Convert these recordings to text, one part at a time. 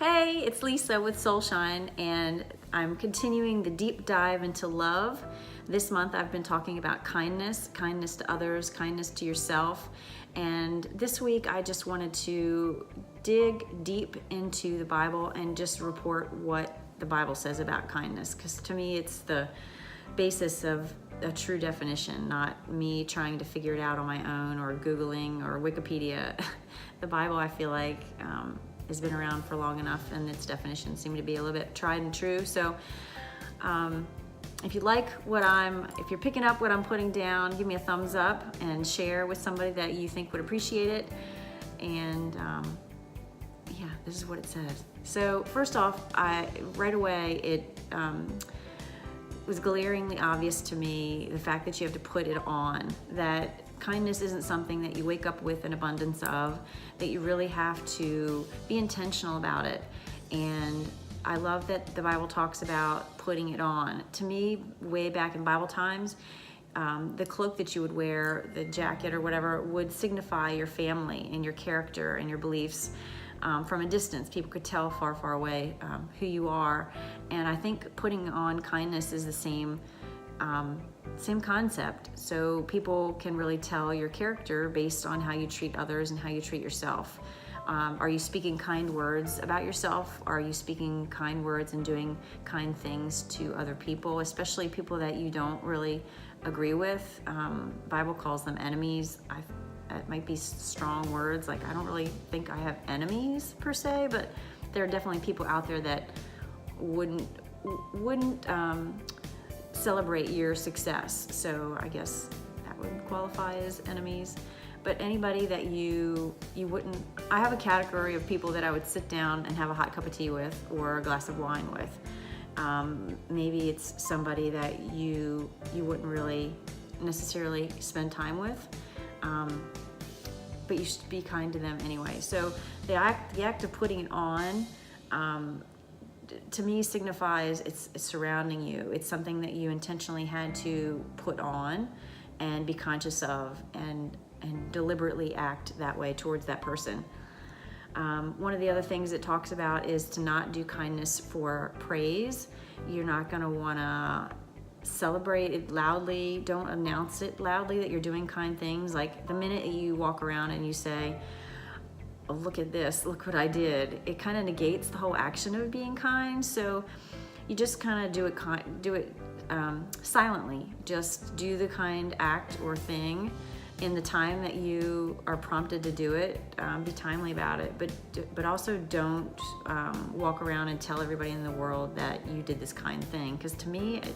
Hey, it's Lisa with Soulshine, and I'm continuing the deep dive into love. This month I've been talking about kindness to others, kindness to yourself. And this week I just wanted to dig deep into the Bible and just report what the Bible says about kindness, because to me it's the basis of a true definition, not me trying to figure it out on my own or Googling or Wikipedia. The Bible, I feel like, has been around for long enough, and its definitions seem to be a little bit tried and true. So if you like if you're picking up what I'm putting down, give me a thumbs up and share with somebody that you think would appreciate it. And yeah, this is what it says. So first off, right away, it was glaringly obvious to me, the fact that you have to put it on, that kindness isn't something that you wake up with an abundance of, that you really have to be intentional about it. And I love that the Bible talks about putting it on. To me, way back in Bible times, the cloak that you would wear, the jacket or whatever, would signify your family and your character and your beliefs. From a distance, people could tell far, far away who you are. And I think putting on kindness is the same concept. So people can really tell your character based on how you treat others and how you treat yourself. Are you speaking kind words about yourself? Are you speaking kind words and doing kind things to other people, especially people that you don't really agree with? Bible calls them enemies. It might be strong words. Like, I don't really think I have enemies per se, but there are definitely people out there that wouldn't celebrate your success. So I guess that would qualify as enemies. But anybody that you wouldn't, I have a category of people that I would sit down and have a hot cup of tea with or a glass of wine with. Maybe it's somebody that you wouldn't really necessarily spend time with, but you should be kind to them anyway. So the act of putting it on, to me, signifies it's surrounding you. It's something that you intentionally had to put on and be conscious of, and deliberately act that way towards that person. One of the other things it talks about is to not do kindness for praise. You're not going to want to celebrate it loudly. Don't announce it loudly that you're doing kind things. Like the minute you walk around and you say, oh, look at this, look what I did, it kind of negates the whole action of being kind. So you just kind of do it silently. Just do the kind act or thing in the time that you are prompted to do it. Be timely about it, but also don't walk around and tell everybody in the world that you did this kind thing, because to me it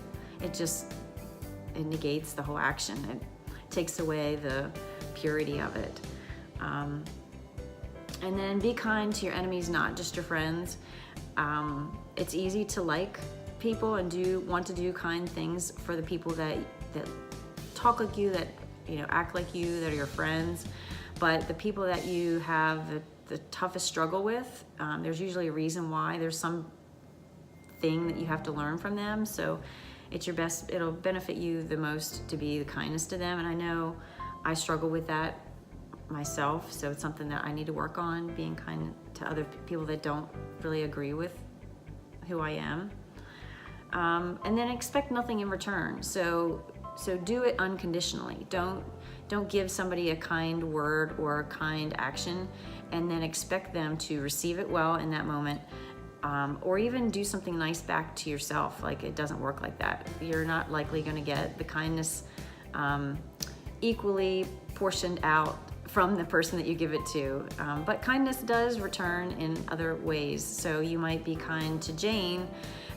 negates the whole action. It takes away the purity of it. And then be kind to your enemies, not just your friends. It's easy to like people and want to do kind things for the people that talk like you, that act like you, that are your friends. But the people that you have the toughest struggle with, there's usually a reason why. There's some thing that you have to learn from them. So it'll benefit you the most to be the kindest to them. And I know I struggle with that myself, so it's something that I need to work on, being kind to other people that don't really agree with who I am. And then expect nothing in return. So do it unconditionally. Don't give somebody a kind word or a kind action and then expect them to receive it well in that moment, or even do something nice back to yourself. Like, it doesn't work like that. You're not likely going to get the kindness equally portioned out from the person that you give it to. But kindness does return in other ways. So you might be kind to Jane,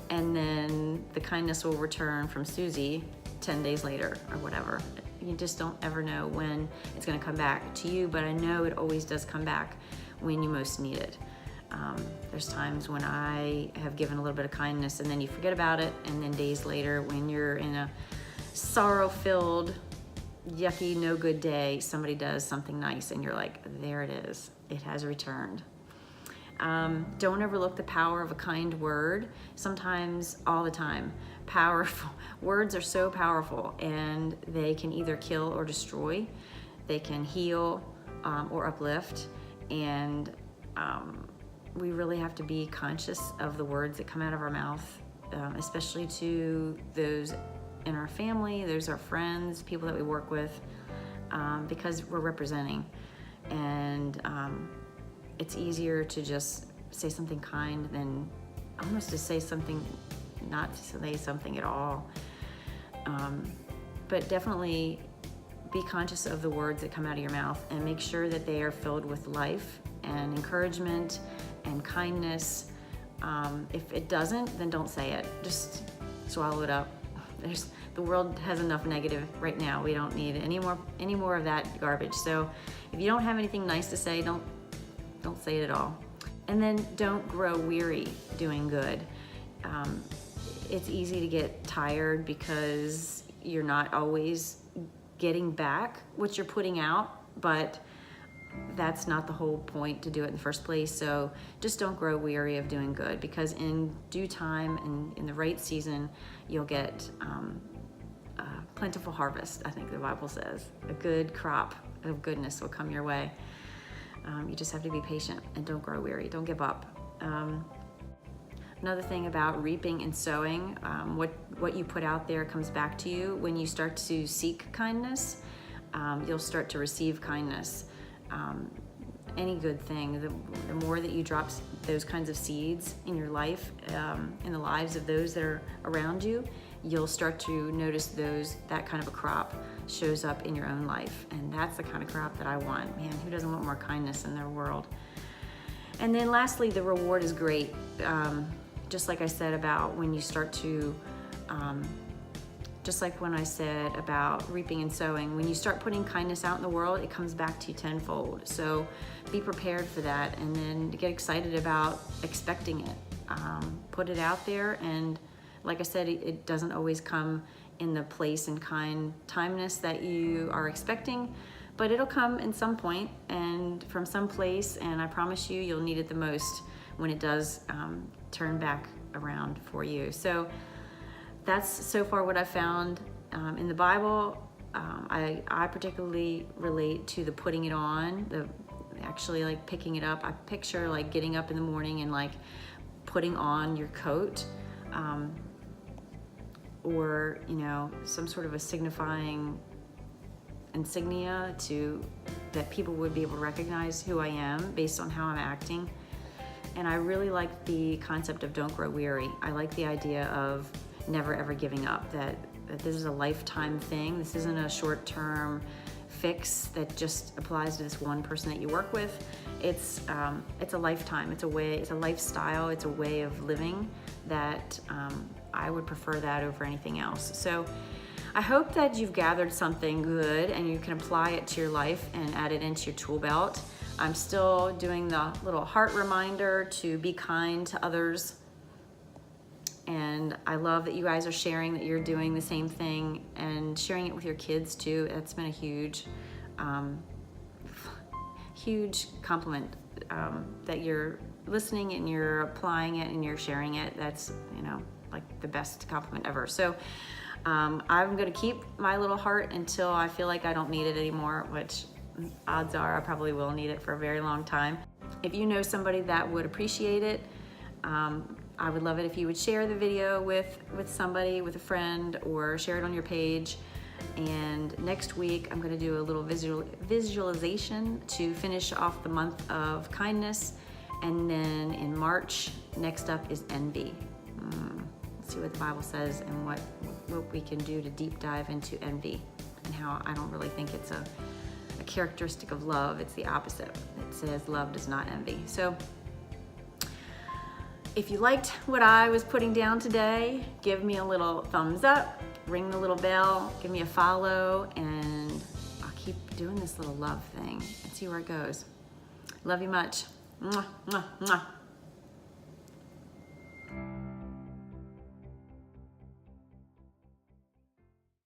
and then the kindness will return from Susie 10 days later or whatever. You just don't ever know when it's going to come back to you, but I know it always does come back when you most need it. There's times when I have given a little bit of kindness and then you forget about it, and then days later when you're in a sorrow-filled, yucky, no good day, somebody does something nice and you're like, there it is, it has returned. Don't overlook the power of a kind word. Sometimes, all the time, powerful words are so powerful, and they can either kill or destroy. They can heal or uplift. And we really have to be conscious of the words that come out of our mouth, especially to those in our family, those our friends, people that we work with, because we're representing. And it's easier to just say something kind than almost to say something, not to say something at all. But definitely be conscious of the words that come out of your mouth and make sure that they are filled with life and encouragement and kindness. If it doesn't, then don't say it. Just swallow it up. The world has enough negative right now. We don't need any more of that garbage. So if you don't have anything nice to say, don't say it at all. And then don't grow weary doing good. It's easy to get tired because you're not always getting back what you're putting out, but that's not the whole point to do it in the first place. So just don't grow weary of doing good, because in due time and in the right season, you'll get a plentiful harvest. I think the Bible says a good crop of goodness will come your way. You just have to be patient and don't grow weary. Don't give up. Another thing about reaping and sowing, what you put out there comes back to you. When you start to seek kindness, you'll start to receive kindness. Any good thing, the more that you drop those kinds of seeds in your life, in the lives of those that are around you, you'll start to notice that kind of a crop shows up in your own life. And that's the kind of crop that I want. Man, who doesn't want more kindness in their world? And then lastly, the reward is great. Just like I said about when you start to, just like when I said about reaping and sowing, when you start putting kindness out in the world, it comes back to you tenfold. So be prepared for that, and then get excited about expecting it. Put it out there, and like I said, it doesn't always come in the place and kind timeness that you are expecting, but it'll come in some point and from some place, and I promise you, you'll need it the most when it does turn back around for you. So that's so far what I've found in the Bible. I particularly relate to the putting it on, actually like picking it up. I picture like getting up in the morning and like putting on your coat, or some sort of a signifying insignia that people would be able to recognize who I am based on how I'm acting. And I really like the concept of don't grow weary. I like the idea of never ever giving up, that this is a lifetime thing. This isn't a short-term fix that just applies to this one person that you work with. It's a lifetime. It's a lifestyle. It's a way of living that I would prefer that over anything else. So I hope that you've gathered something good and you can apply it to your life and add it into your tool belt. I'm still doing the little heart reminder to be kind to others. And I love that you guys are sharing that you're doing the same thing and sharing it with your kids too. That's been a huge, huge compliment, that you're listening and you're applying it and you're sharing it. That's, like the best compliment ever. So I'm gonna keep my little heart until I feel like I don't need it anymore, which odds are I probably will need it for a very long time. If you know somebody that would appreciate it, I would love it if you would share the video with somebody, with a friend, or share it on your page. And next week, I'm gonna do a little visualization to finish off the month of kindness. And then in March, next up is envy. Let's see what the Bible says and what we can do to deep dive into envy, and how I don't really think it's a characteristic of love. It's the opposite. It says love does not envy. So if you liked what I was putting down today, give me a little thumbs up, ring the little bell, give me a follow, and I'll keep doing this little love thing and see where it goes. Love you much. Mwah, mwah, mwah.